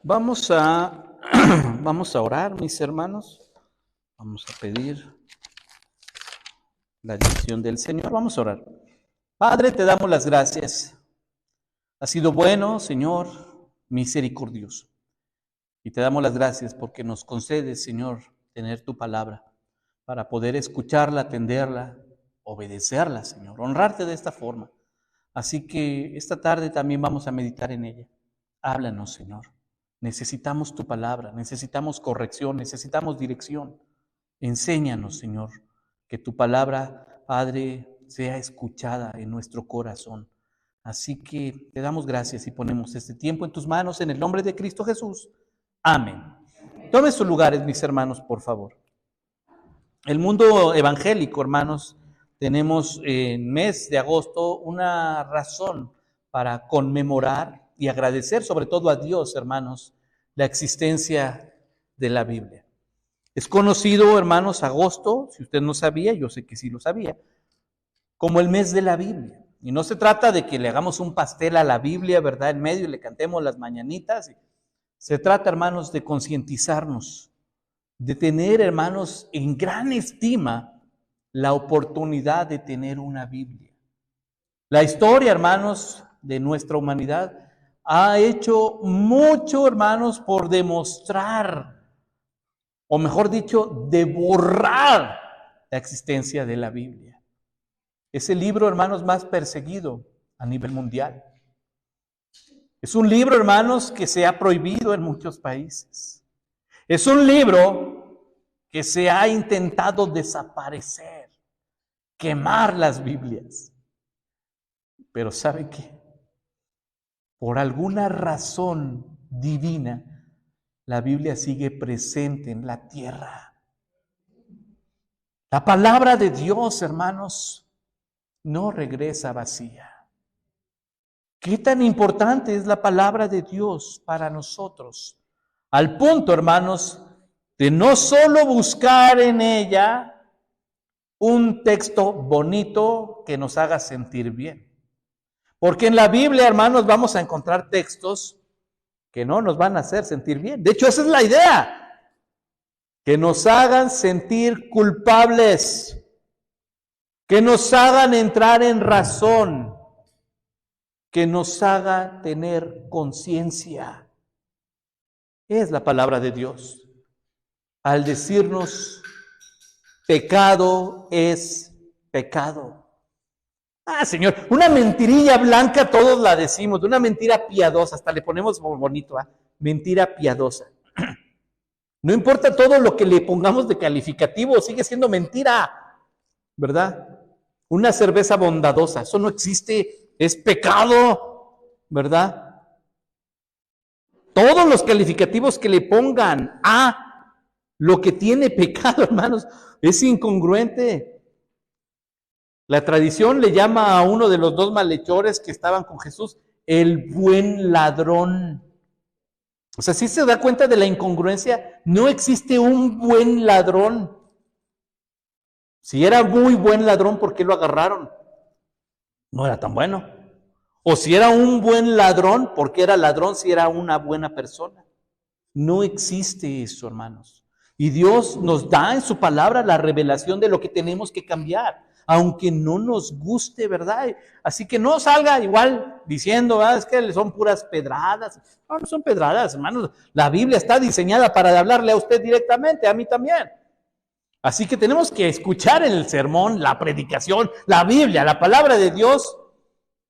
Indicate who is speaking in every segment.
Speaker 1: Vamos a, vamos a orar, mis hermanos. Vamos a pedir la dirección del Señor. Vamos a orar. Padre, te damos las gracias. Has sido bueno, Señor, misericordioso. Y te damos las gracias porque nos concedes, Señor, tener tu palabra para poder escucharla, atenderla, obedecerla, Señor, honrarte de esta forma. Así que esta tarde también vamos a meditar en ella. Háblanos, Señor. Necesitamos tu palabra, necesitamos corrección, necesitamos dirección. Enséñanos, Señor, que tu palabra, Padre, sea escuchada en nuestro corazón. Así que te damos gracias y ponemos este tiempo en tus manos en el nombre de Cristo Jesús. Amén. Tomen sus lugares, mis hermanos, por favor. El mundo evangélico, hermanos, tenemos en mes de agosto una razón para conmemorar y agradecer sobre todo a Dios, hermanos, la existencia de la Biblia. Es conocido, hermanos, agosto, si usted no sabía, yo sé que sí lo sabía, como el mes de la Biblia. Y no se trata de que le hagamos un pastel a la Biblia, ¿verdad?, en medio y le cantemos las mañanitas. Se trata, hermanos, de concientizarnos, de tener, hermanos, en gran estima la oportunidad de tener una Biblia. La historia, hermanos, de nuestra humanidad ha hecho mucho, hermanos, por demostrar, o mejor dicho, de borrar la existencia de la Biblia. Es el libro, hermanos, más perseguido a nivel mundial. Es un libro, hermanos, que se ha prohibido en muchos países. Es un libro que se ha intentado desaparecer, quemar las Biblias. Pero ¿sabe qué? Por alguna razón divina, la Biblia sigue presente en la tierra. La palabra de Dios, hermanos, no regresa vacía. ¿Qué tan importante es la palabra de Dios para nosotros? Al punto, hermanos, de no solo buscar en ella un texto bonito que nos haga sentir bien. Porque en la Biblia, hermanos, vamos a encontrar textos que no nos van a hacer sentir bien. De hecho, esa es la idea. Que nos hagan sentir culpables. Que nos hagan entrar en razón. Que nos haga tener conciencia. Es la palabra de Dios. Al decirnos, pecado es pecado. Señor, una mentirilla blanca todos la decimos, una mentira piadosa, hasta le ponemos bonito, mentira piadosa. No importa todo lo que le pongamos de calificativo, sigue siendo mentira, ¿verdad? Una cerveza bondadosa, eso no existe, es pecado, ¿verdad? Todos los calificativos que le pongan a lo que tiene pecado, hermanos, es incongruente. La tradición le llama a uno de los dos malhechores que estaban con Jesús el buen ladrón. O sea, si se da cuenta de la incongruencia, no existe un buen ladrón. Si era muy buen ladrón, ¿por qué lo agarraron? No era tan bueno. O si era un buen ladrón, ¿por qué era ladrón si era una buena persona? No existe eso, hermanos. Y Dios nos da en su palabra la revelación de lo que tenemos que cambiar. Aunque no nos guste, ¿verdad? Así que no salga igual diciendo, es que son puras pedradas. No, no son pedradas, hermanos. La Biblia está diseñada para hablarle a usted directamente, a mí también. Así que tenemos que escuchar el sermón, la predicación, la Biblia, la palabra de Dios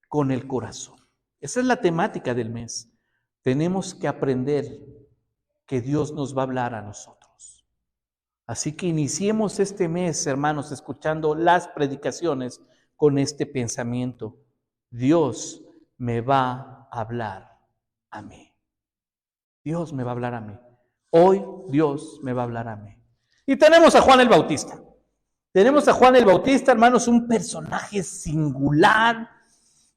Speaker 1: con el corazón. Esa es la temática del mes. Tenemos que aprender que Dios nos va a hablar a nosotros. Así que iniciemos este mes, hermanos, escuchando las predicaciones con este pensamiento. Dios me va a hablar a mí. Dios me va a hablar a mí. Hoy Dios me va a hablar a mí. Y tenemos a Juan el Bautista. Tenemos a Juan el Bautista, hermanos, un personaje singular.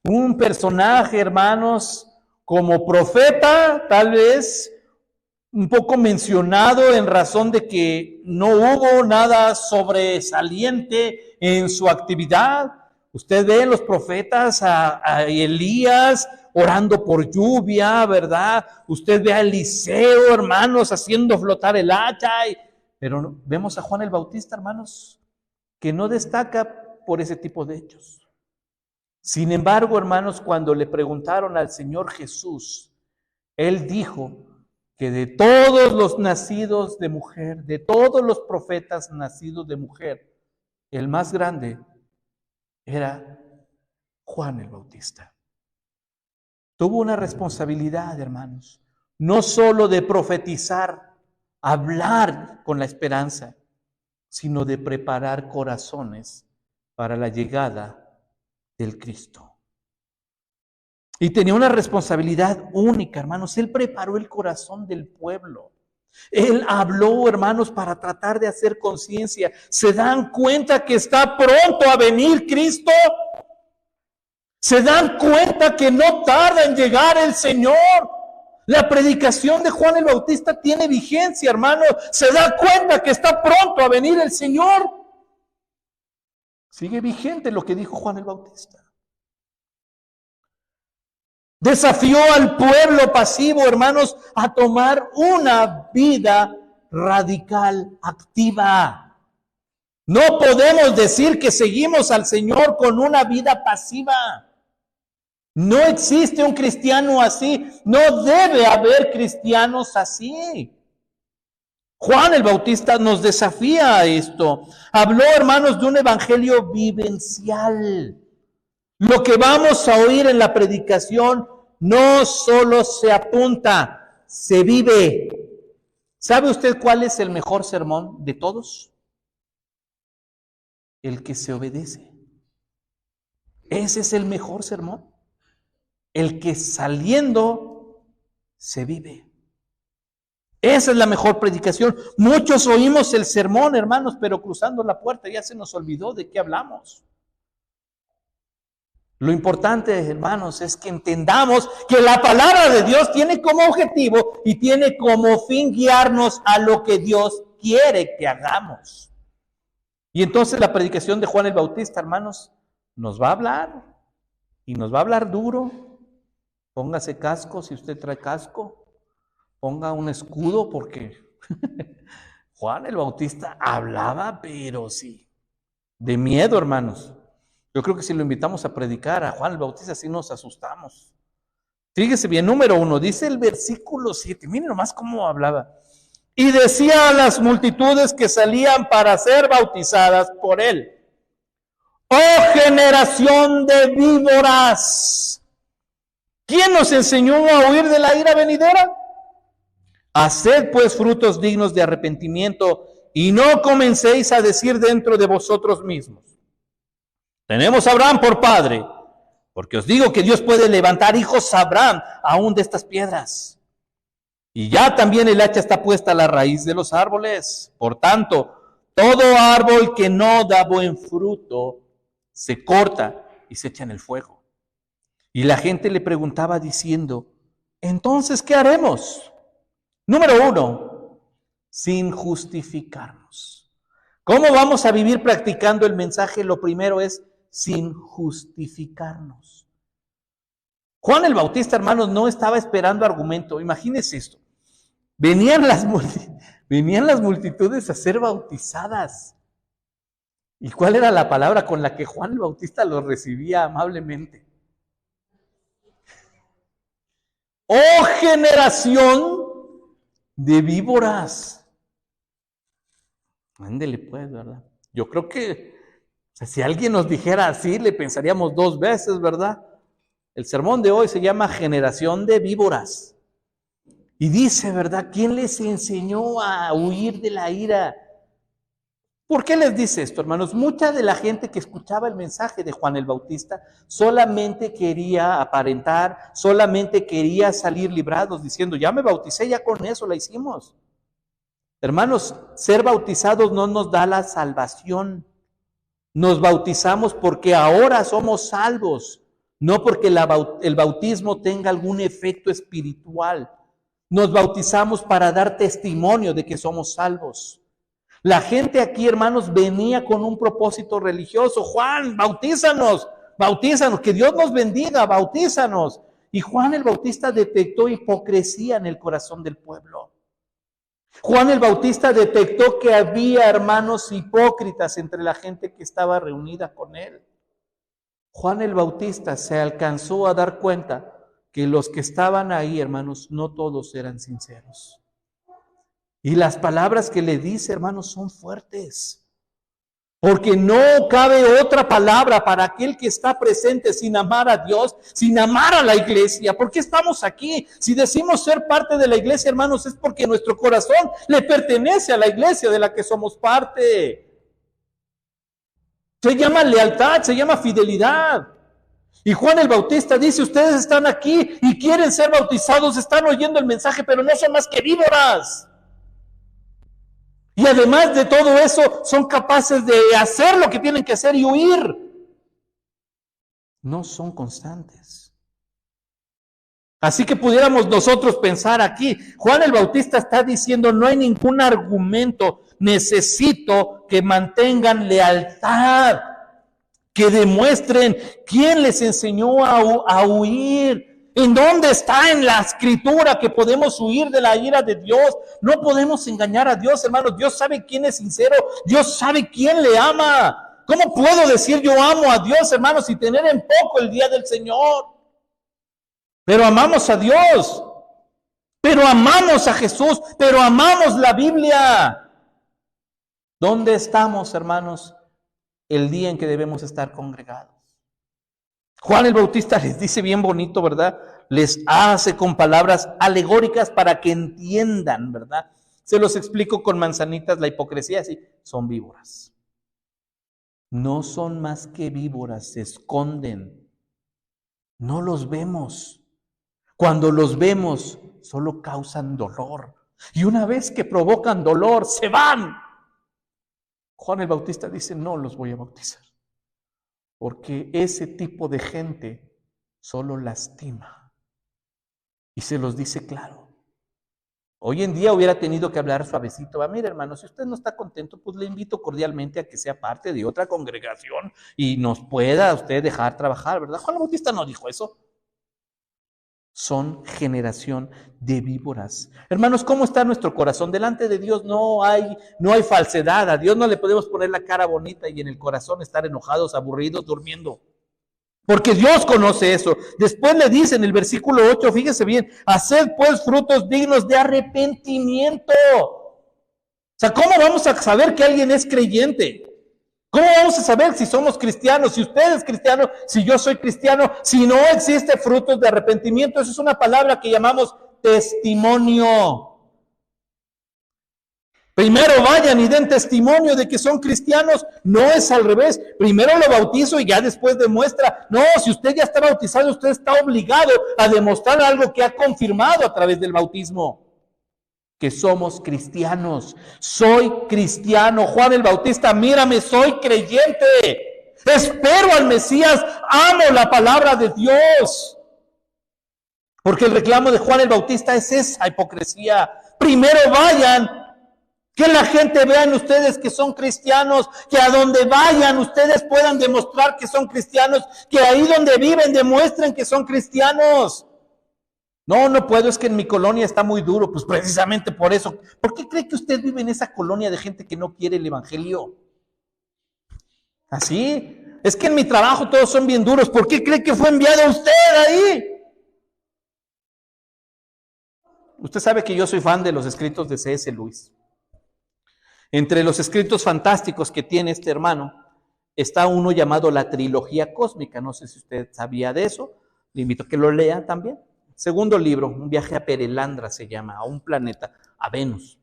Speaker 1: Un personaje, hermanos, como profeta, tal vez un poco mencionado en razón de que no hubo nada sobresaliente en su actividad. Usted ve en los profetas a Elías orando por lluvia, ¿verdad? Usted ve a Eliseo, hermanos, haciendo flotar el hacha. Pero vemos a Juan el Bautista, hermanos, que no destaca por ese tipo de hechos. Sin embargo, hermanos, cuando le preguntaron al Señor Jesús, Él dijo que de todos los nacidos de mujer, de todos los profetas nacidos de mujer, el más grande era Juan el Bautista. Tuvo una responsabilidad, hermanos, no solo de profetizar, hablar con la esperanza, sino de preparar corazones para la llegada del Cristo. Y tenía una responsabilidad única, hermanos. Él preparó el corazón del pueblo. Él habló, hermanos, para tratar de hacer conciencia. ¿Se dan cuenta que está pronto a venir Cristo? ¿Se dan cuenta que no tarda en llegar el Señor? La predicación de Juan el Bautista tiene vigencia, hermano. ¿Se da cuenta que está pronto a venir el Señor? Sigue vigente lo que dijo Juan el Bautista. Desafió al pueblo pasivo, hermanos, a tomar una vida radical, activa. No podemos decir que seguimos al Señor con una vida pasiva. No existe un cristiano así. No debe haber cristianos así. Juan el Bautista nos desafía a esto. Habló, hermanos, de un evangelio vivencial. Lo que vamos a oír en la predicación no solo se apunta, se vive. ¿Sabe usted cuál es el mejor sermón de todos? El que se obedece. Ese es el mejor sermón. El que saliendo se vive. Esa es la mejor predicación. Muchos oímos el sermón, hermanos, pero cruzando la puerta ya se nos olvidó de qué hablamos. Lo importante, hermanos, es que entendamos que la palabra de Dios tiene como objetivo y tiene como fin guiarnos a lo que Dios quiere que hagamos. Y entonces la predicación de Juan el Bautista, hermanos, nos va a hablar y nos va a hablar duro. Póngase casco si usted trae casco. Ponga un escudo porque Juan el Bautista hablaba, pero sí, de miedo, hermanos. Yo creo que si lo invitamos a predicar a Juan el Bautista, sí nos asustamos. Fíjese bien, número 1, dice el versículo 7, miren nomás cómo hablaba. Y decía a las multitudes que salían para ser bautizadas por él: ¡oh generación de víboras! ¿Quién nos enseñó a huir de la ira venidera? Haced pues frutos dignos de arrepentimiento y no comencéis a decir dentro de vosotros mismos: tenemos a Abraham por padre, porque os digo que Dios puede levantar hijos a Abraham aún de estas piedras. Y ya también el hacha está puesta a la raíz de los árboles. Por tanto, todo árbol que no da buen fruto se corta y se echa en el fuego. Y la gente le preguntaba diciendo: ¿entonces qué haremos? Número 1, sin justificarnos. ¿Cómo vamos a vivir practicando el mensaje? Lo primero es sin justificarnos. Juan el Bautista, hermanos, no estaba esperando argumento. Imagínense esto. Venían las multitudes a ser bautizadas. ¿Y cuál era la palabra con la que Juan el Bautista los recibía amablemente? ¡oh generación de víboras! Ándele pues, ¿verdad? Yo creo que si alguien nos dijera así, le pensaríamos 2 veces, ¿verdad? El sermón de hoy se llama generación de víboras. Y dice, ¿verdad? ¿Quién les enseñó a huir de la ira? ¿Por qué les dice esto, hermanos? Mucha de la gente que escuchaba el mensaje de Juan el Bautista solamente quería aparentar, solamente quería salir librados, diciendo: ya me bauticé, ya con eso la hicimos. Hermanos, ser bautizados no nos da la salvación. Nos bautizamos porque ahora somos salvos, no porque el bautismo tenga algún efecto espiritual. Nos bautizamos para dar testimonio de que somos salvos. La gente aquí, hermanos, venía con un propósito religioso. Juan, bautízanos, que Dios nos bendiga, bautízanos. Y Juan el Bautista detectó hipocresía en el corazón del pueblo. Juan el Bautista detectó que había hermanos hipócritas entre la gente que estaba reunida con él. Juan el Bautista se alcanzó a dar cuenta que los que estaban ahí, hermanos, no todos eran sinceros. Y las palabras que le dice, hermanos, son fuertes. Porque no cabe otra palabra para aquel que está presente sin amar a Dios, sin amar a la iglesia. ¿Por qué estamos aquí? Si decimos ser parte de la iglesia, hermanos, es porque nuestro corazón le pertenece a la iglesia de la que somos parte. Se llama lealtad, se llama fidelidad. Y Juan el Bautista dice, ustedes están aquí y quieren ser bautizados, están oyendo el mensaje, pero no son más que víboras. Y además de todo eso, son capaces de hacer lo que tienen que hacer y huir. No son constantes. Así que pudiéramos nosotros pensar aquí, Juan el Bautista está diciendo, no hay ningún argumento, necesito que mantengan lealtad, que demuestren quién les enseñó a huir. ¿En dónde está en la escritura que podemos huir de la ira de Dios? No podemos engañar a Dios, hermanos. Dios sabe quién es sincero. Dios sabe quién le ama. ¿Cómo puedo decir yo amo a Dios, hermanos, y tener en poco el día del Señor? Pero amamos a Dios. Pero amamos a Jesús. Pero amamos la Biblia. ¿Dónde estamos, hermanos, el día en que debemos estar congregados? Juan el Bautista les dice bien bonito, ¿verdad? Les hace con palabras alegóricas para que entiendan, ¿verdad? Se los explico con manzanitas, la hipocresía, así, son víboras. No son más que víboras, se esconden. No los vemos. Cuando los vemos, solo causan dolor. Y una vez que provocan dolor, se van. Juan el Bautista dice, no los voy a bautizar. Porque ese tipo de gente solo lastima. Y se los dice claro. Hoy en día hubiera tenido que hablar suavecito. Mire, hermano, si usted no está contento, pues le invito cordialmente a que sea parte de otra congregación y nos pueda usted dejar trabajar, ¿verdad? Juan el Bautista no dijo eso. Son generación de víboras. Hermanos, ¿cómo está nuestro corazón? Delante de Dios no hay falsedad. A Dios no le podemos poner la cara bonita y en el corazón estar enojados, aburridos, durmiendo. Porque Dios conoce eso. Después le dice en el versículo 8, fíjese bien, haced pues frutos dignos de arrepentimiento. O sea, ¿cómo vamos a saber que alguien es creyente? ¿Cómo vamos a saber si somos cristianos? Si usted es cristiano, si yo soy cristiano, si no existe frutos de arrepentimiento. Eso es una palabra que llamamos testimonio. Primero vayan y den testimonio de que son cristianos. No es al revés. Primero lo bautizo y ya después demuestra. No, si usted ya está bautizado, usted está obligado a demostrar algo que ha confirmado a través del bautismo. Que somos cristianos. Soy cristiano. Juan el Bautista, mírame, soy creyente. Espero al Mesías. Amo la palabra de Dios. Porque el reclamo de Juan el Bautista es esa hipocresía. Primero vayan, que la gente vea en ustedes que son cristianos, que a donde vayan ustedes puedan demostrar que son cristianos, que ahí donde viven demuestren que son cristianos. No puedo, es que en mi colonia está muy duro, pues precisamente por eso. ¿Por qué cree que usted vive en esa colonia de gente que no quiere el evangelio? ¿Así? Es que en mi trabajo todos son bien duros. ¿Por qué cree que fue enviado usted ahí? Usted sabe que yo soy fan de los escritos de C.S. Lewis. Entre los escritos fantásticos que tiene este hermano, está uno llamado La Trilogía Cósmica. No sé si usted sabía de eso. Le invito a que lo lea también. Segundo libro, Un viaje a Perelandra se llama, a un planeta, a Venus.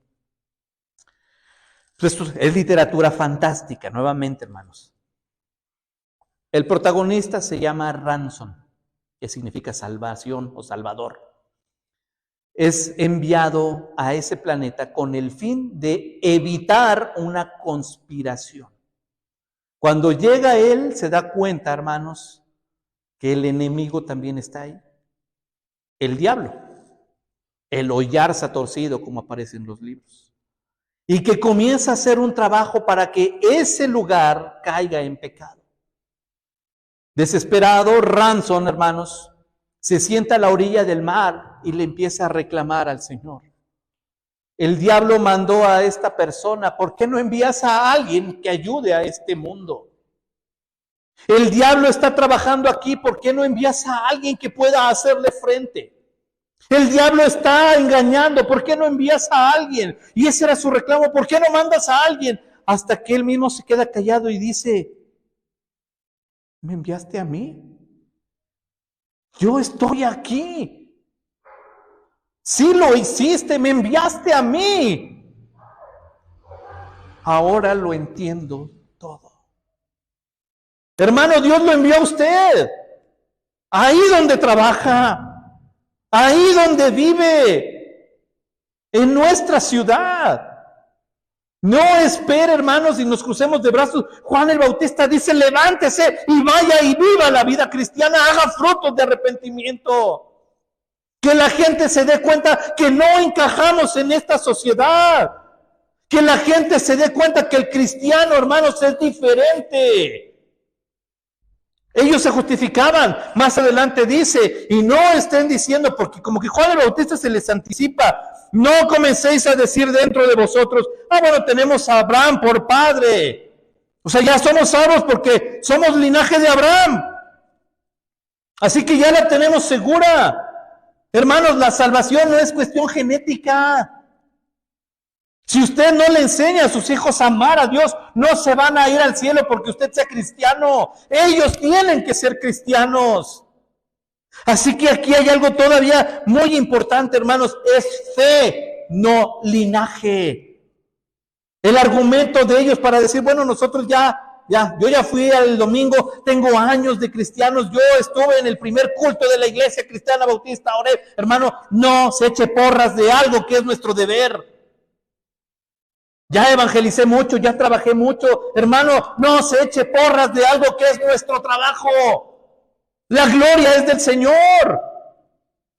Speaker 1: Esto es literatura fantástica, nuevamente, hermanos. El protagonista se llama Ransom, que significa salvación o salvador. Es enviado a ese planeta con el fin de evitar una conspiración. Cuando llega él, se da cuenta, hermanos, que el enemigo también está ahí. El diablo, el Oyarsa torcido, como aparece en los libros, y que comienza a hacer un trabajo para que ese lugar caiga en pecado. Desesperado, Ransom, hermanos, se sienta a la orilla del mar y le empieza a reclamar al Señor. El diablo mandó a esta persona, ¿por qué no envías a alguien que ayude a este mundo? El diablo está trabajando aquí, ¿por qué no envías a alguien que pueda hacerle frente? El diablo está engañando, ¿por qué no envías a alguien? Y ese era su reclamo, ¿por qué no mandas a alguien? Hasta que él mismo se queda callado y dice, ¿me enviaste a mí? Yo estoy aquí. Sí lo hiciste, me enviaste a mí. Ahora lo entiendo todo. Hermano, Dios lo envió a usted. Ahí donde trabaja, ahí donde vive, en nuestra ciudad. No espere, hermanos, y nos crucemos de brazos. Juan el Bautista dice, levántese y vaya y viva la vida cristiana, haga frutos de arrepentimiento. Que la gente se dé cuenta que no encajamos en esta sociedad. Que la gente se dé cuenta que el cristiano, hermanos, es diferente. Ellos se justificaban, más adelante dice, y no estén diciendo, porque como que Juan el Bautista se les anticipa, no comencéis a decir dentro de vosotros, bueno, tenemos a Abraham por padre, o sea, ya somos salvos porque somos linaje de Abraham, así que ya la tenemos segura. Hermanos, la salvación no es cuestión genética. Si usted no le enseña a sus hijos a amar a Dios, no se van a ir al cielo porque usted sea cristiano. Ellos tienen que ser cristianos. Así que aquí hay algo todavía muy importante, hermanos. Es fe, no linaje. El argumento de ellos para decir, bueno, nosotros yo ya fui el domingo, tengo años de cristianos, yo estuve en el primer culto de la iglesia cristiana bautista, oré. Hermano, no se eche porras de algo que es nuestro deber. Ya evangelicé mucho, ya trabajé mucho. Hermano, no se eche porras de algo que es nuestro trabajo. La gloria es del Señor.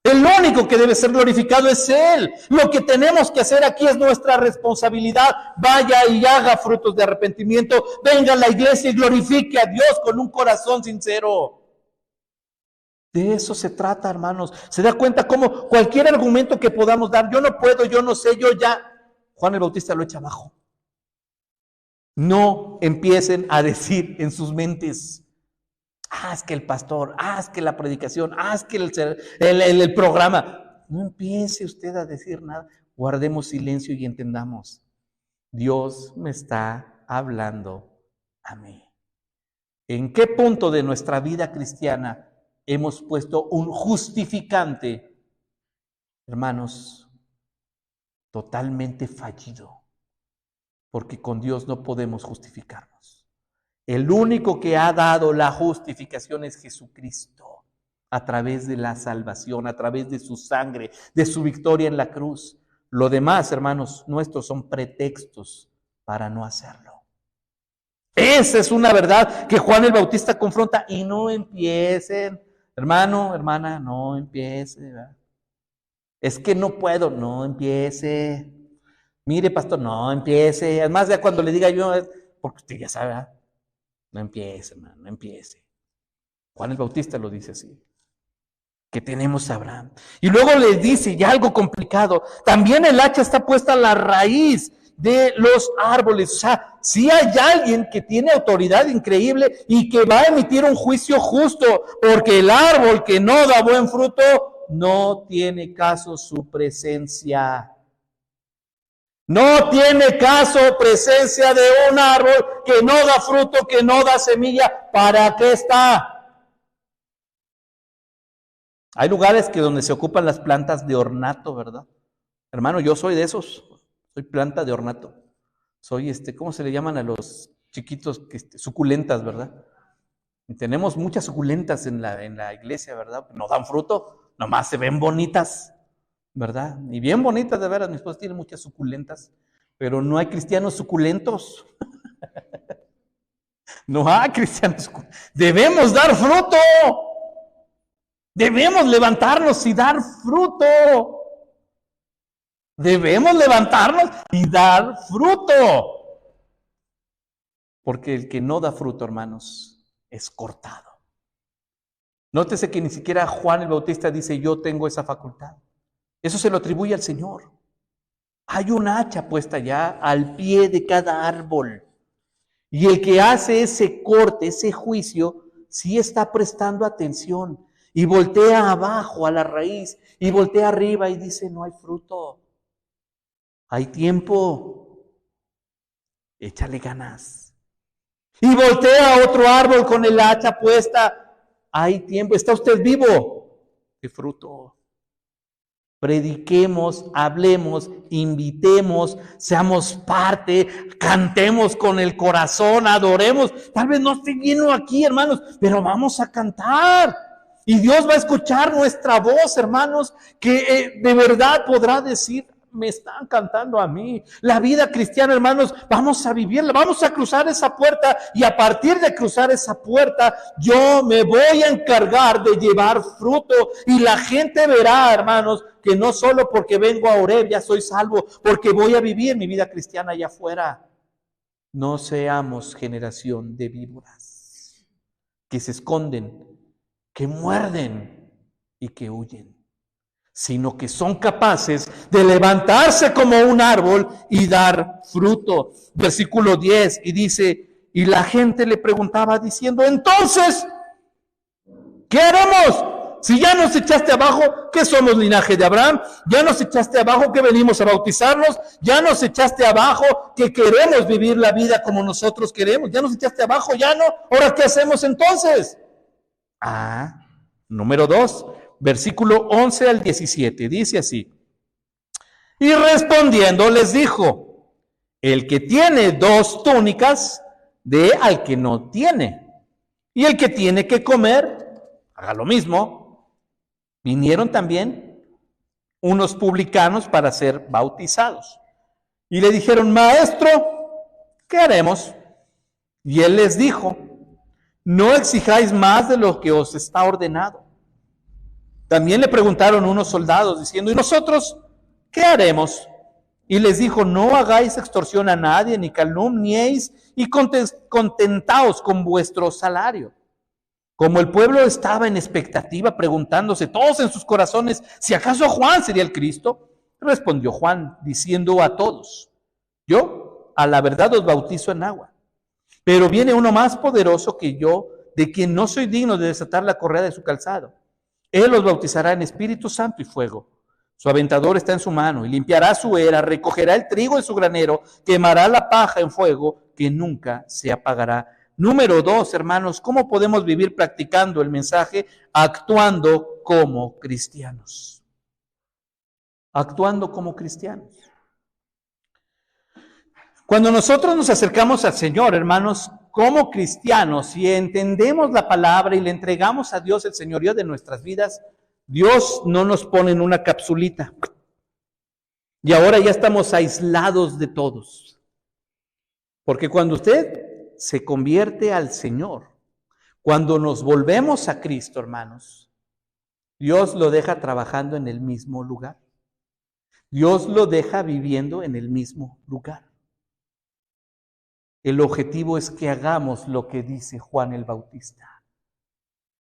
Speaker 1: El único que debe ser glorificado es Él. Lo que tenemos que hacer aquí es nuestra responsabilidad. Vaya y haga frutos de arrepentimiento. Venga a la iglesia y glorifique a Dios con un corazón sincero. De eso se trata, hermanos. Se da cuenta cómo cualquier argumento que podamos dar, yo no puedo, yo no sé, yo ya... Juan el Bautista lo echa abajo. No empiecen a decir en sus mentes, es que el pastor, es que la predicación, es que el programa. No empiece usted a decir nada. Guardemos silencio y entendamos. Dios me está hablando a mí. ¿En qué punto de nuestra vida cristiana hemos puesto un justificante, hermanos, totalmente fallido? Porque con Dios no podemos justificarnos. El único que ha dado la justificación es Jesucristo, a través de la salvación, a través de su sangre, de su victoria en la cruz. Lo demás, hermanos nuestros, son pretextos para no hacerlo. Esa es una verdad que Juan el Bautista confronta. Y no empiecen, hermano, hermana, no empiece, ¿verdad? Es que no puedo, no empiece. Mire, pastor, no empiece. Además, ya cuando le diga yo, porque usted ya sabe, ¿verdad? No empiece, hermano, no empiece. Juan el Bautista lo dice así. Que tenemos a Abraham. Y luego les dice, ya algo complicado, también el hacha está puesta a la raíz de los árboles. O sea, si hay alguien que tiene autoridad increíble y que va a emitir un juicio justo, porque el árbol que no da buen fruto, no tiene caso su presencia. No tiene caso presencia de un árbol que no da fruto, que no da semilla. ¿Para qué está? Hay lugares que donde se ocupan las plantas de ornato, ¿verdad? Hermano, yo soy de esos. Soy planta de ornato. Soy ¿cómo se le llaman a los chiquitos? Suculentas, ¿verdad? Y tenemos muchas suculentas en la iglesia, ¿verdad? No dan fruto, nomás se ven bonitas, ¿verdad? Y bien bonitas, de veras. Mi esposa tiene muchas suculentas, pero no hay cristianos suculentos. No hay cristianos suculentos. Debemos dar fruto. Debemos levantarnos y dar fruto. Debemos levantarnos y dar fruto. Porque el que no da fruto, hermanos, es cortado. Nótese que ni siquiera Juan el Bautista dice yo tengo esa facultad. Eso se lo atribuye al Señor. Hay un hacha puesta ya al pie de cada árbol. Y el que hace ese corte, ese juicio, sí está prestando atención. Y voltea abajo a la raíz. Y voltea arriba y dice, no hay fruto. Hay tiempo. Échale ganas. Y voltea a otro árbol con el hacha puesta. Hay tiempo. ¿Está usted vivo? ¿Qué fruto? Prediquemos, hablemos, invitemos, seamos parte, cantemos con el corazón, adoremos. Tal vez no esté lleno aquí, hermanos, pero vamos a cantar. Y Dios va a escuchar nuestra voz, hermanos, que de verdad podrá decir, me están cantando a mí. La vida cristiana, hermanos, vamos a vivirla, vamos a cruzar esa puerta y a partir de cruzar esa puerta, yo me voy a encargar de llevar fruto y la gente verá, hermanos, que no solo porque vengo a Oreb ya soy salvo, porque voy a vivir mi vida cristiana allá afuera. No seamos generación de víboras que se esconden, que muerden y que huyen, sino que son capaces de levantarse como un árbol y dar fruto. Versículo 10, y dice, y la gente le preguntaba diciendo, entonces, ¿qué haremos? Si ya nos echaste abajo, que somos linaje de Abraham, ya nos echaste abajo, que venimos a bautizarnos, ya nos echaste abajo, que queremos vivir la vida como nosotros queremos, ya nos echaste abajo, ya no, ahora ¿qué hacemos entonces? Número 2, versículo 11 al 17, dice así, y respondiendo les dijo, el que tiene 2 túnicas, dé al que no tiene, y el que tiene que comer, haga lo mismo. Vinieron también unos publicanos para ser bautizados. Y le dijeron, maestro, ¿qué haremos? Y él les dijo, no exijáis más de lo que os está ordenado. También le preguntaron unos soldados diciendo, ¿y nosotros qué haremos? Y les dijo, no hagáis extorsión a nadie, ni calumniéis, y contentaos con vuestro salario. Como el pueblo estaba en expectativa, preguntándose todos en sus corazones si acaso Juan sería el Cristo, respondió Juan diciendo a todos, yo a la verdad os bautizo en agua, pero viene uno más poderoso que yo, de quien no soy digno de desatar la correa de su calzado. Él os bautizará en Espíritu Santo y fuego. Su aventador está en su mano y limpiará su era, recogerá el trigo de su granero, quemará la paja en fuego que nunca se apagará. Número 2, hermanos, ¿cómo podemos vivir practicando el mensaje? Actuando como cristianos. Actuando como cristianos. Cuando nosotros nos acercamos al Señor, hermanos, como cristianos, y entendemos la palabra y le entregamos a Dios el señorío de nuestras vidas, Dios no nos pone en una capsulita. Y ahora ya estamos aislados de todos. Porque cuando usted se convierte al Señor, cuando nos volvemos a Cristo, hermanos, Dios lo deja trabajando en el mismo lugar. Dios lo deja viviendo en el mismo lugar. El objetivo es que hagamos lo que dice Juan el Bautista.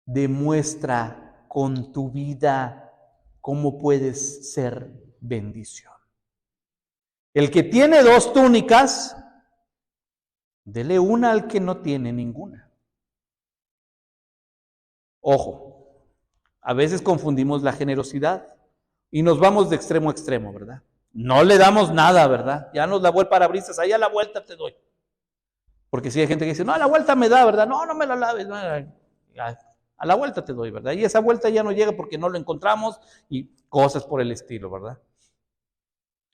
Speaker 1: Demuestra con tu vida cómo puedes ser bendición. El que tiene 2 túnicas, dele una al que no tiene ninguna. Ojo, a veces confundimos la generosidad y nos vamos de extremo a extremo, ¿verdad? No le damos nada, ¿verdad? Ya nos lavó el parabrisas, ahí a la vuelta te doy. Porque si hay gente que dice, no, a la vuelta me da, ¿verdad? No, no me la laves, no, a la vuelta te doy, ¿verdad? Y esa vuelta ya no llega porque no lo encontramos y cosas por el estilo, ¿verdad?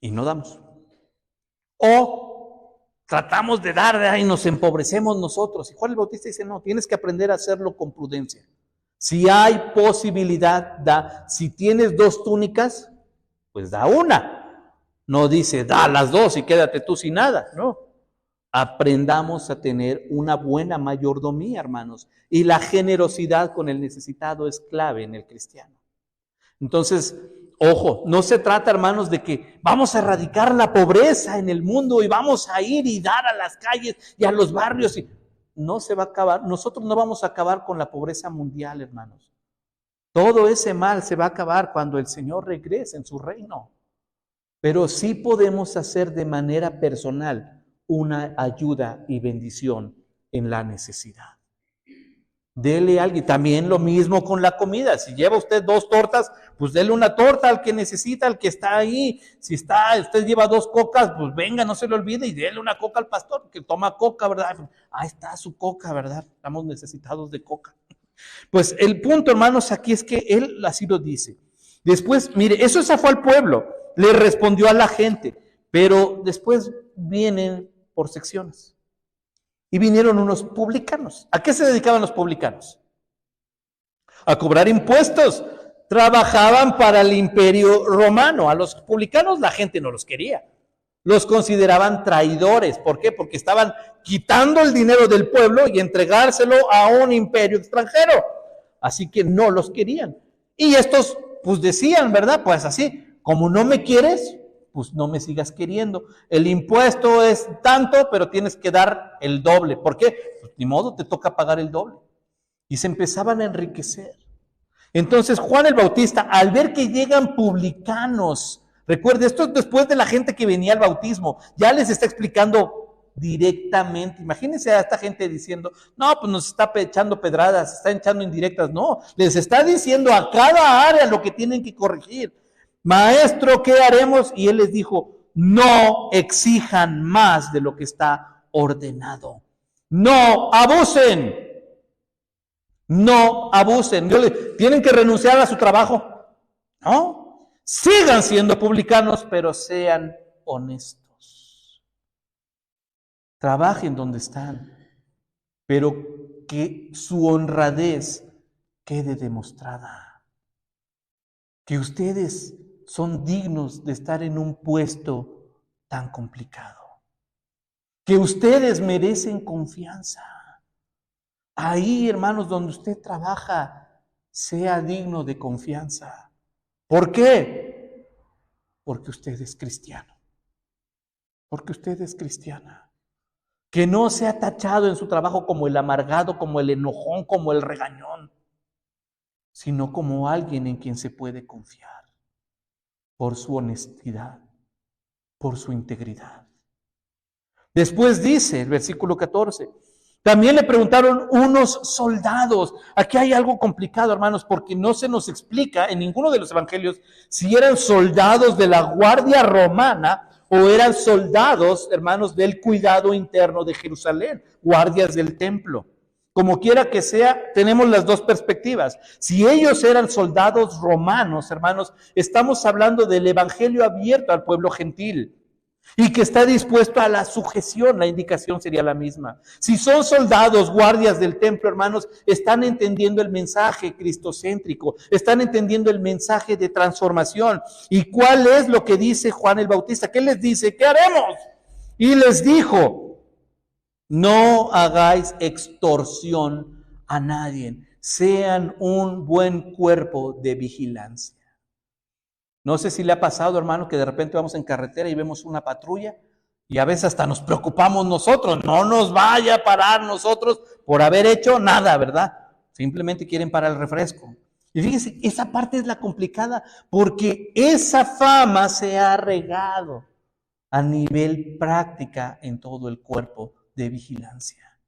Speaker 1: Y no damos. O tratamos de dar y nos empobrecemos nosotros. Y Juan el Bautista dice, no, tienes que aprender a hacerlo con prudencia. Si hay posibilidad, da. Si tienes 2 túnicas, pues da una. No dice, da las 2 y quédate tú sin nada, no. Aprendamos a tener una buena mayordomía, hermanos. Y la generosidad con el necesitado es clave en el cristiano. Entonces, ojo, no se trata, hermanos, de que vamos a erradicar la pobreza en el mundo y vamos a ir y dar a las calles y a los barrios. No se va a acabar. Nosotros no vamos a acabar con la pobreza mundial, hermanos. Todo ese mal se va a acabar cuando el Señor regrese en su reino. Pero sí podemos hacer de manera personal una ayuda y bendición en la necesidad. Dele a alguien. También lo mismo con la comida. Si lleva usted 2 tortas, pues dele una torta al que necesita, al que está ahí. Si usted lleva 2 cocas, pues venga, no se le olvide y dele una coca al pastor, que toma coca, ¿verdad? Ahí está su coca, ¿verdad? Estamos necesitados de coca. Pues el punto, hermanos, aquí es que él así lo dice. Después, mire, eso se fue al pueblo, le respondió a la gente, pero después vienen por secciones. Y vinieron unos publicanos. ¿A qué se dedicaban los publicanos? A cobrar impuestos. Trabajaban para el imperio romano. A los publicanos la gente no los quería. Los consideraban traidores. ¿Por qué? Porque estaban quitando el dinero del pueblo y entregárselo a un imperio extranjero. Así que no los querían. Y estos pues decían, ¿verdad? Pues así, como no me quieres, pues no me sigas queriendo. El impuesto es tanto, pero tienes que dar el doble. ¿Por qué? Pues ni modo, te toca pagar el doble. Y se empezaban a enriquecer. Entonces Juan el Bautista, al ver que llegan publicanos, recuerde, esto es después de la gente que venía al bautismo, ya les está explicando directamente. Imagínense a esta gente diciendo, no, pues nos está echando pedradas, está echando indirectas. No, les está diciendo a cada área lo que tienen que corregir. Maestro, ¿qué haremos? Y él les dijo, no exijan más de lo que está ordenado. No abusen. No abusen. Tienen que renunciar a su trabajo. No. Sigan siendo publicanos, pero sean honestos. Trabajen donde están, pero que su honradez quede demostrada. Que ustedes son dignos de estar en un puesto tan complicado. Que ustedes merecen confianza. Ahí, hermanos, donde usted trabaja, sea digno de confianza. ¿Por qué? Porque usted es cristiano. Porque usted es cristiana. Que no sea tachado en su trabajo como el amargado, como el enojón, como el regañón, sino como alguien en quien se puede confiar por su honestidad, por su integridad. Después dice el versículo 14, también le preguntaron unos soldados. Aquí hay algo complicado, hermanos, porque no se nos explica en ninguno de los evangelios si eran soldados de la guardia romana o eran soldados, hermanos, del cuidado interno de Jerusalén, guardias del templo. Como quiera que sea, tenemos las dos perspectivas. Si ellos eran soldados romanos, hermanos, estamos hablando del evangelio abierto al pueblo gentil y que está dispuesto a la sujeción, la indicación sería la misma. Si son soldados, guardias del templo, hermanos, están entendiendo el mensaje cristocéntrico, están entendiendo el mensaje de transformación. ¿Y cuál es lo que dice Juan el Bautista? ¿Qué les dice? ¿Qué haremos? Y les dijo, no hagáis extorsión a nadie, sean un buen cuerpo de vigilancia. No sé si le ha pasado, hermano, que de repente vamos en carretera y vemos una patrulla y a veces hasta nos preocupamos nosotros, no nos vaya a parar nosotros por haber hecho nada, ¿verdad? Simplemente quieren parar el refresco. Y fíjense, esa parte es la complicada porque esa fama se ha regado a nivel práctica en todo el cuerpo de vigilancia.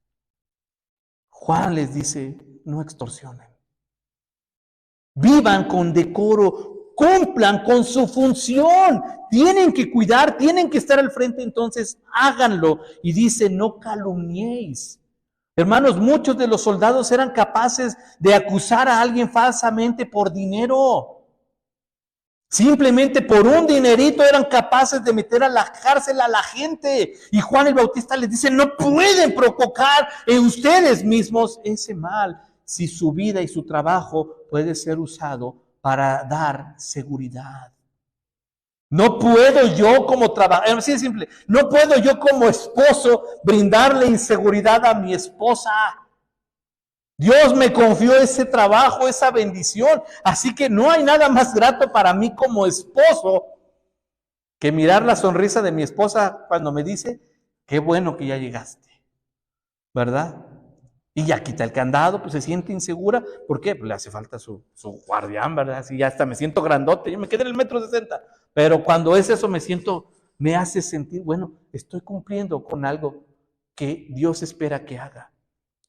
Speaker 1: Juan les dice, no extorsionen. Vivan con decoro, cumplan con su función, tienen que cuidar, tienen que estar al frente, entonces háganlo. Y dice, no calumniéis. Hermanos, muchos de los soldados eran capaces de acusar a alguien falsamente por dinero. Simplemente por un dinerito eran capaces de meter a la cárcel a la gente. Y Juan el Bautista les dice, no pueden provocar en ustedes mismos ese mal si su vida y su trabajo puede ser usado para dar seguridad. No puedo yo como trabajador, así de simple, no puedo yo como esposo brindarle inseguridad a mi esposa. Dios me confió ese trabajo, esa bendición, así que no hay nada más grato para mí como esposo que mirar la sonrisa de mi esposa cuando me dice, qué bueno que ya llegaste, ¿verdad? Y ya quita el candado, pues se siente insegura. ¿Por qué? Pues le hace falta su guardián, ¿verdad? Así ya hasta me siento grandote, yo me quedé en el 1,60 m. Pero cuando es eso me hace sentir, bueno, estoy cumpliendo con algo que Dios espera que haga.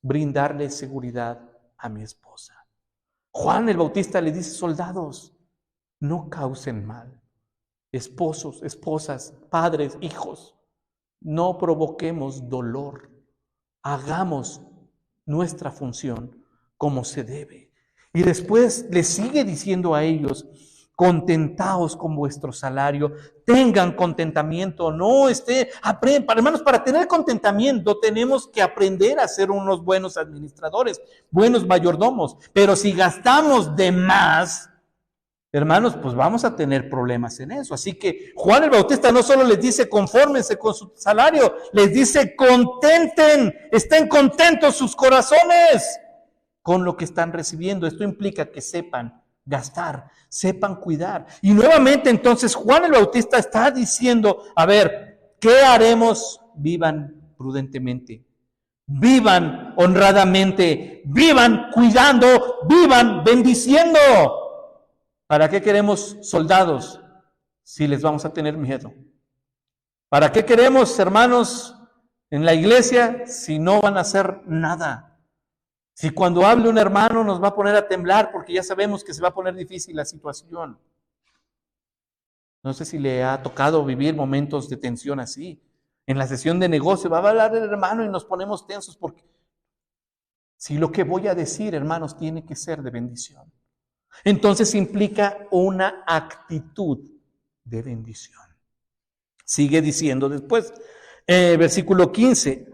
Speaker 1: Brindarle seguridad a mi esposa. Juan el Bautista le dice: soldados, no causen mal. Esposos, esposas, padres, hijos, no provoquemos dolor. Hagamos nuestra función como se debe. Y después les sigue diciendo a ellos: contentaos con vuestro salario, tengan contentamiento, no hermanos, para tener contentamiento tenemos que aprender a ser unos buenos administradores, buenos mayordomos, pero si gastamos de más, hermanos, pues vamos a tener problemas en eso. Así que Juan el Bautista no solo les dice confórmense con su salario, les dice contenten, estén contentos sus corazones con lo que están recibiendo. Esto implica que sepan gastar, sepan cuidar. Y nuevamente entonces Juan el Bautista está diciendo: a ver, ¿qué haremos? Vivan prudentemente, vivan honradamente, vivan cuidando, vivan bendiciendo. ¿Para qué queremos soldados si les vamos a tener miedo? ¿Para qué queremos hermanos en la iglesia si no van a hacer nada? Si cuando hable un hermano nos va a poner a temblar porque ya sabemos que se va a poner difícil la situación. No sé si le ha tocado vivir momentos de tensión así. En la sesión de negocio va a hablar el hermano y nos ponemos tensos porque si lo que voy a decir, hermanos, tiene que ser de bendición. Entonces implica una actitud de bendición. Sigue diciendo después, versículo 15.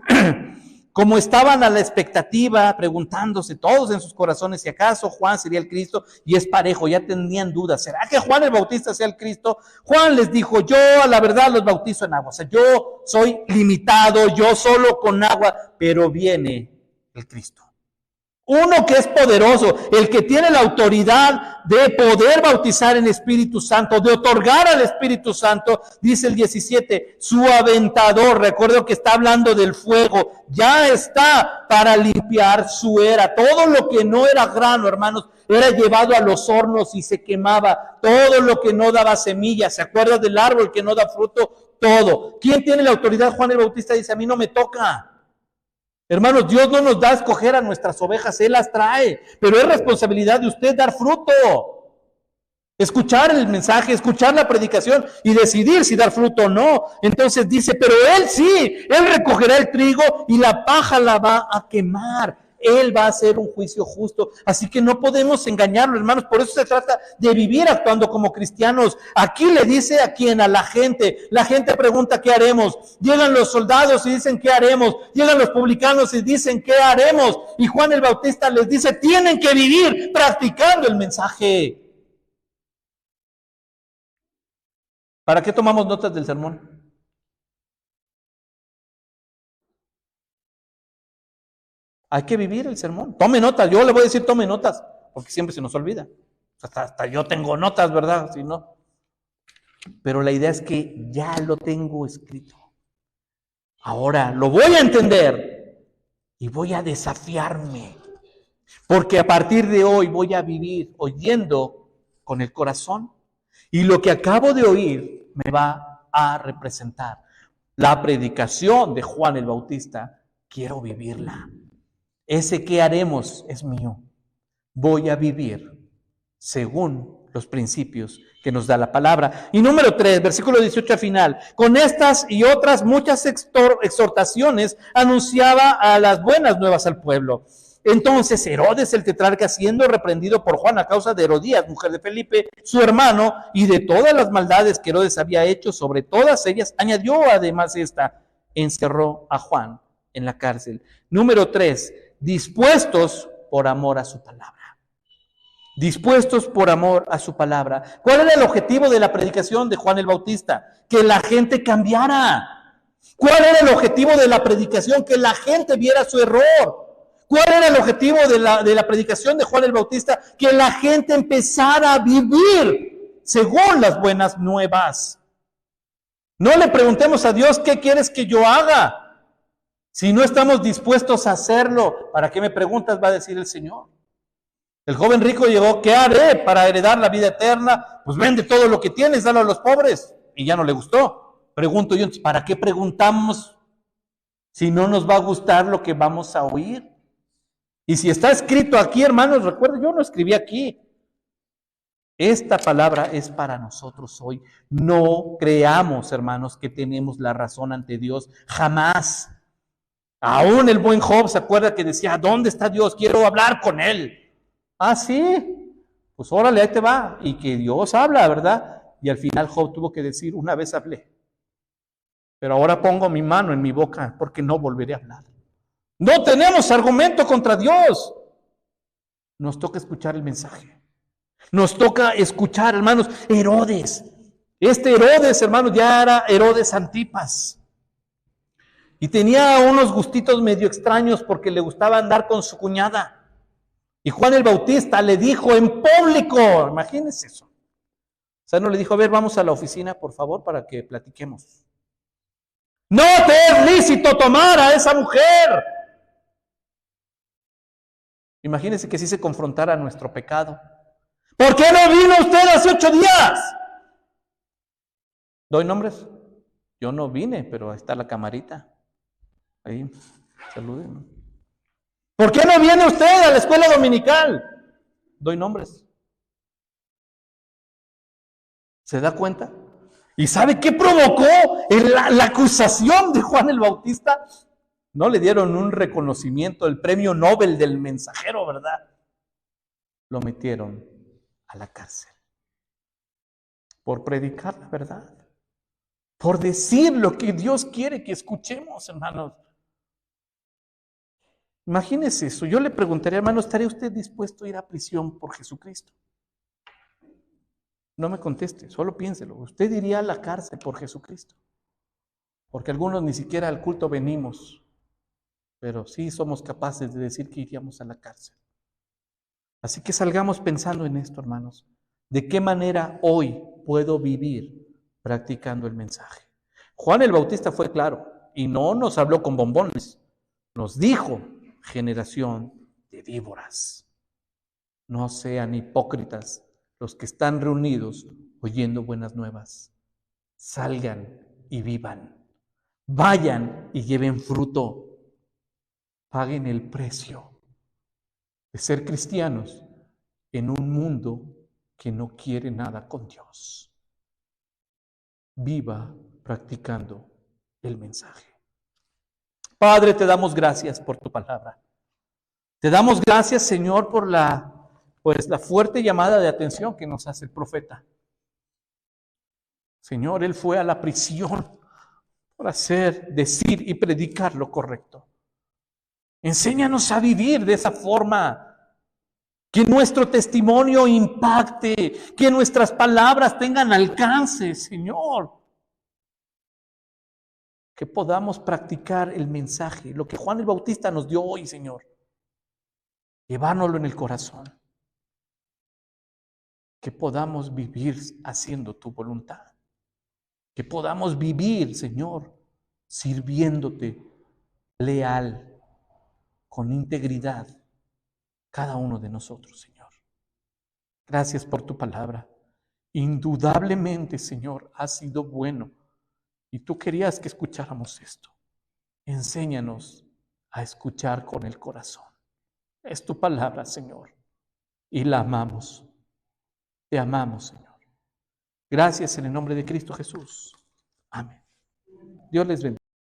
Speaker 1: Como estaban a la expectativa, preguntándose todos en sus corazones si acaso Juan sería el Cristo, y es parejo, ya tenían dudas, ¿será que Juan el Bautista sea el Cristo? Juan les dijo: yo a la verdad los bautizo en agua, o sea, yo soy limitado, yo solo con agua, pero viene el Cristo. Uno que es poderoso, el que tiene la autoridad de poder bautizar en Espíritu Santo, de otorgar al Espíritu Santo, dice el 17, su aventador, recuerdo que está hablando del fuego, ya está para limpiar su era. Todo lo que no era grano, hermanos, era llevado a los hornos y se quemaba. Todo lo que no daba semillas, ¿se acuerda del árbol que no da fruto? Todo. ¿Quién tiene la autoridad? Juan el Bautista dice: a mí no me toca. Hermanos, Dios no nos da a escoger a nuestras ovejas, Él las trae, pero es responsabilidad de usted dar fruto, escuchar el mensaje, escuchar la predicación y decidir si dar fruto o no. Entonces dice: pero Él sí, Él recogerá el trigo y la paja la va a quemar. Él va a hacer un juicio justo, así que no podemos engañarlo, hermanos. Por eso se trata de vivir actuando como cristianos. Aquí le dice a quién, a la gente. La gente pregunta: ¿qué haremos? Llegan los soldados y dicen: ¿qué haremos? Llegan los publicanos y dicen: ¿qué haremos? Y Juan el Bautista les dice: tienen que vivir practicando el mensaje. ¿Para qué tomamos notas del sermón? Hay que vivir el sermón. Tome notas. Yo le voy a decir: tome notas, porque siempre se nos olvida. Hasta yo tengo notas, ¿verdad? Si no. Pero la idea es que ya lo tengo escrito. Ahora lo voy a entender y voy a desafiarme. Porque a partir de hoy voy a vivir oyendo con el corazón. Y lo que acabo de oír me va a representar. La predicación de Juan el Bautista, quiero vivirla. Ese ¿qué haremos? Es mío. Voy a vivir según los principios que nos da la palabra. Y número 3, versículo 18 al final. Con estas y otras muchas exhortaciones anunciaba a las buenas nuevas al pueblo. Entonces Herodes el tetrarca, siendo reprendido por Juan a causa de Herodías, mujer de Felipe, su hermano, y de todas las maldades que Herodes había hecho, sobre todas ellas añadió además esta: encerró a Juan en la cárcel. Número 3, dispuestos por amor a su palabra. Dispuestos por amor a su palabra. ¿Cuál era el objetivo de la predicación de Juan el Bautista? Que la gente cambiara. ¿Cuál era el objetivo de la predicación? Que la gente viera su error. ¿Cuál era el objetivo de la predicación de Juan el Bautista? Que la gente empezara a vivir según las buenas nuevas. No le preguntemos a Dios: ¿qué quieres que yo haga? Si no estamos dispuestos a hacerlo, ¿para qué me preguntas? Va a decir el Señor. El joven rico llegó, ¿qué haré para heredar la vida eterna? Pues vende todo lo que tienes, dalo a los pobres. Y ya no le gustó. Pregunto yo, ¿para qué preguntamos si no nos va a gustar lo que vamos a oír? Y si está escrito aquí, hermanos, recuerden, yo no escribí aquí. Esta palabra es para nosotros hoy. No creamos, hermanos, que tenemos la razón ante Dios. Jamás. Aún el buen Job se acuerda que decía, ¿dónde está Dios? Quiero hablar con él. Ah, sí. Pues órale, ahí te va. Y que Dios habla, ¿verdad? Y al final Job tuvo que decir, una vez hablé, pero ahora pongo mi mano en mi boca porque no volveré a hablar. No tenemos argumento contra Dios. Nos toca escuchar el mensaje. Nos toca escuchar, hermanos, Herodes. Este Herodes, hermanos, ya era Herodes Antipas. Y tenía unos gustitos medio extraños porque le gustaba andar con su cuñada. Y Juan el Bautista le dijo en público, imagínense eso. O sea, no le dijo, a ver, vamos a la oficina, por favor, para que platiquemos. No te es lícito tomar a esa mujer. Imagínense que si se confrontara nuestro pecado. ¿Por qué no vino usted hace 8 días? ¿Doy nombres? Yo no vine, pero ahí está la camarita. Ahí, saluden. ¿Por qué no viene usted a la escuela dominical? Doy nombres. ¿Se da cuenta? ¿Y sabe qué provocó la acusación de Juan el Bautista? No le dieron un reconocimiento, el premio Nobel del mensajero, ¿verdad? Lo metieron a la cárcel por predicar la verdad, por decir lo que Dios quiere que escuchemos, hermanos. Imagínese eso. Yo le preguntaría, hermano, ¿estaría usted dispuesto a ir a prisión por Jesucristo? No me conteste, solo piénselo. ¿Usted iría a la cárcel por Jesucristo? Porque algunos ni siquiera al culto venimos, pero sí somos capaces de decir que iríamos a la cárcel. Así que salgamos pensando en esto, hermanos. ¿De qué manera hoy puedo vivir practicando el mensaje? Juan el Bautista fue claro y no nos habló con bombones. Nos dijo, generación de víboras. No sean hipócritas los que están reunidos oyendo buenas nuevas. Salgan y vivan. Vayan y lleven fruto. Paguen el precio de ser cristianos en un mundo que no quiere nada con Dios. Viva practicando el mensaje. Padre, te damos gracias por tu palabra. Te damos gracias, Señor, por la fuerte llamada de atención que nos hace el profeta. Señor, él fue a la prisión por decir y predicar lo correcto. Enséñanos a vivir de esa forma. Que nuestro testimonio impacte, que nuestras palabras tengan alcance, Señor. Que podamos practicar el mensaje, lo que Juan el Bautista nos dio hoy, Señor. Llevárnoslo en el corazón. Que podamos vivir haciendo tu voluntad. Que podamos vivir, Señor, sirviéndote leal, con integridad, cada uno de nosotros, Señor. Gracias por tu palabra. Indudablemente, Señor, ha sido bueno. Y tú querías que escucháramos esto. Enséñanos a escuchar con el corazón. Es tu palabra, Señor. Y la amamos. Te amamos, Señor. Gracias en el nombre de Cristo Jesús. Amén. Dios les bendiga.